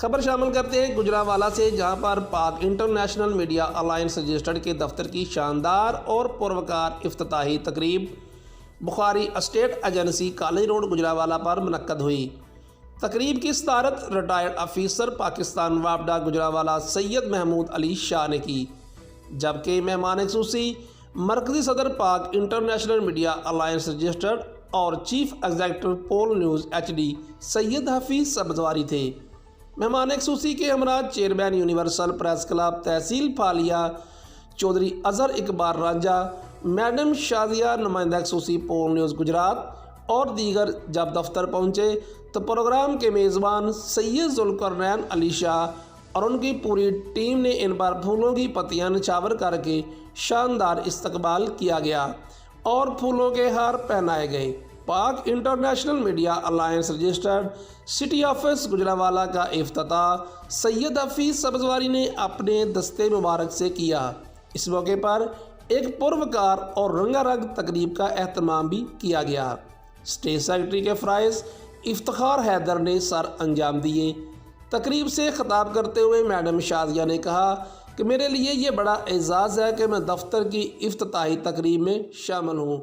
خبر شامل کرتے ہیں گجرانوالہ سے، جہاں پر پاک انٹرنیشنل میڈیا الائنس رجسٹرڈ کے دفتر کی شاندار اور پروکار افتتاحی تقریب Bukhari estate agency college road Gujranwala پر منعقد ہوئی۔ تقریب کی صدارت ریٹائرڈ آفیسر پاکستان وابڈا گجرانوالہ سید محمود علی شاہ نے کی، جبکہ مہمان خصوصی مرکزی صدر Pak international media alliance registered اور چیف ایگزیکٹو پول نیوز HD سید حفیظ سبزواری تھے۔ مہمان خصوصی کے ہمراہ چیئرمین یونیورسل پریس کلب تحصیل پھالیا چودھری اظہر اقبال رانجھا، میڈم شازیہ نمائندہ خصوصی پول نیوز گجرات اور دیگر جب دفتر پہنچے تو پروگرام کے میزبان سید ذوالقرنین علی شاہ اور ان کی پوری ٹیم نے ان پر پھولوں کی پتیاں نچھاور کر کے شاندار استقبال کیا گیا اور پھولوں کے ہار پہنائے گئے۔ پاک international media alliance registered city office Gujranwala کا افتتاح سید حفیظ سبزواری نے اپنے دستے مبارک سے کیا۔ اس موقع پر ایک پروکار اور رنگا رنگ تقریب کا اہتمام بھی کیا گیا۔ اسٹیٹ سیکرٹری کے فرائض افتخار حیدر نے سر انجام دیے۔ تقریب سے خطاب کرتے ہوئے میڈم شازیہ نے کہا کہ میرے لیے یہ بڑا اعزاز ہے کہ میں دفتر کی افتتاحی تقریب میں شامل ہوں۔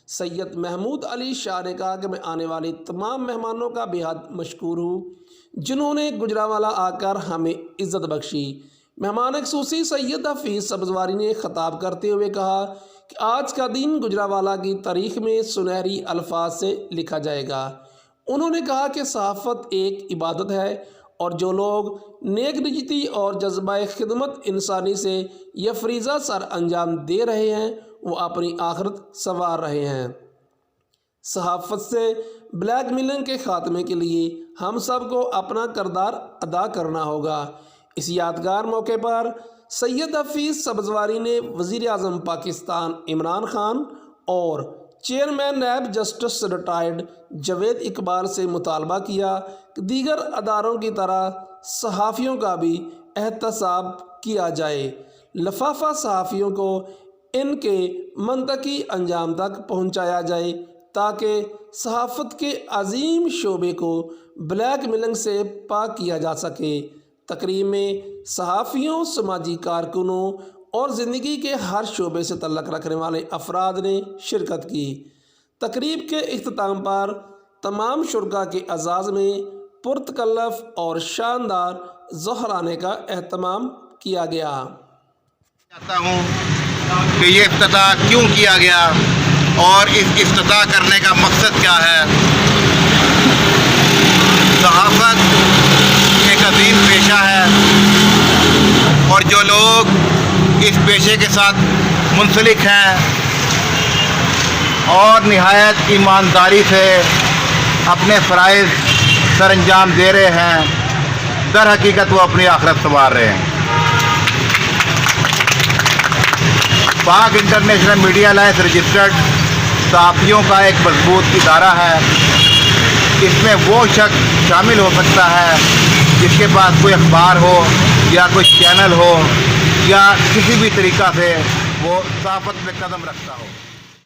سید محمود علی شاہ نے کہا کہ میں آنے والے تمام مہمانوں کا بے حد مشکور ہوں جنہوں نے گجرانوالہ آ کر ہمیں عزت بخشی۔ مہمان خصوصی سید حفیظ سبزواری نے خطاب کرتے ہوئے کہا کہ آج کا دن گجرانوالہ کی تاریخ میں سنہری الفاظ سے لکھا جائے گا۔ انہوں نے کہا کہ صحافت ایک عبادت ہے اور جو لوگ نیک نیتی اور جذبہ خدمت انسانی سے یہ فریضہ سر انجام دے رہے ہیں وہ اپنی آخرت سنوار رہے ہیں۔ صحافت سے بلیک میلنگ کے خاتمے کے لیے ہم سب کو اپنا کردار ادا کرنا ہوگا۔ اس یادگار موقع پر سید حفیظ سبزواری نے وزیر اعظم پاکستان عمران خان اور chairman NAB justice retired Javed Iqbal سے مطالبہ کیا کہ دیگر اداروں کی طرح صحافیوں کا بھی احتساب کیا جائے۔ لفافہ صحافیوں کو ان کے منطقی انجام تک پہنچایا جائے تاکہ صحافت کے عظیم شعبے کو بلیک میلنگ سے پاک کیا جا سکے۔ تقریب میں صحافیوں، سماجی کارکنوں اور زندگی کے ہر شعبے سے تعلق رکھنے والے افراد نے شرکت کی۔ تقریب کے اختتام پر تمام شرکاء کے اعزاز میں پرتکلف اور شاندار ظہرانے کا اہتمام کیا گیا۔ چاہتا ہوں کہ یہ افتتاح کیوں کیا گیا اور اس افتتاح کرنے کا مقصد کیا ہے۔ صحافت ایک عظیم پیشہ ہے اور جو لوگ اس پیشے کے ساتھ منسلک ہیں اور نہایت ایمانداری سے اپنے فرائض سر انجام دے رہے ہیں، در حقیقت وہ اپنی آخرت سنوار رہے ہیں۔ پاک انٹرنیشنل میڈیا الائنس رجسٹرڈ صحافیوں کا ایک مضبوط ادارہ ہے۔ اس میں وہ شخص شامل ہو سکتا ہے جس کے پاس کوئی اخبار ہو یا کوئی چینل ہو یا کسی بھی طریقہ سے وہ صحافت میں قدم رکھتا ہو۔